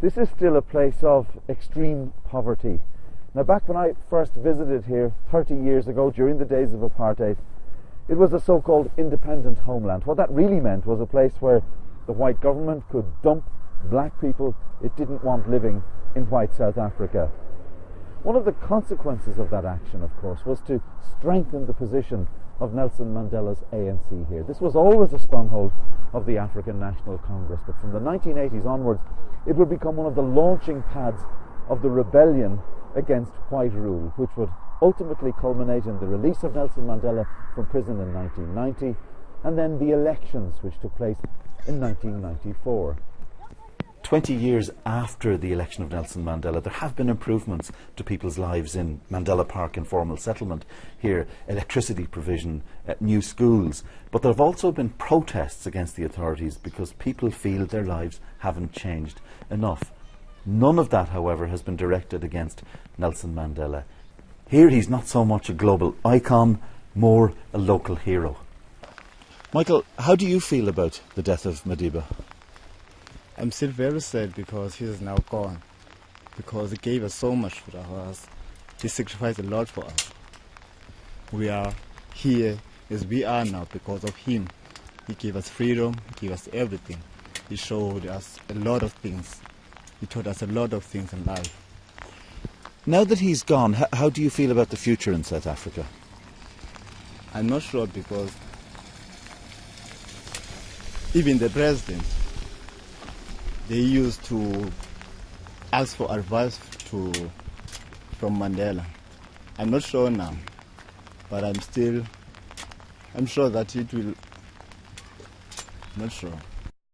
This is still a place of extreme poverty. Now, back when I first visited here 30 years ago, during the days of apartheid, it was a so-called independent homeland. What that really meant was a place where the white government could dump black people it didn't want living in white South Africa. One of the consequences of that action, of course, was to strengthen the position of Nelson Mandela's ANC here. This was always a stronghold of the African National Congress, but from the 1980s onwards, it would become one of the launching pads of the rebellion against white rule, which would ultimately culminate in the release of Nelson Mandela from prison in 1990, and then the elections which took place in 1994. 20 years after the election of Nelson Mandela, there have been improvements to people's lives in Mandela Park informal settlement here, electricity provision, new schools. But there have also been protests against the authorities because people feel their lives haven't changed enough. None of that, however, has been directed against Nelson Mandela. Here he's not so much a global icon, more a local hero. Michael, how do you feel about the death of Madiba? I'm still very sad because he is now gone. Because he gave us so much for us. He sacrificed a lot for us. We are here as we are now because of him. He gave us freedom, he gave us everything. He showed us a lot of things. He taught us a lot of things in life. Now that he's gone, how do you feel about the future in South Africa? I'm not sure because even the president, they used to ask for advice from Mandela. I'm not sure now, but I'm sure that it will. Not sure.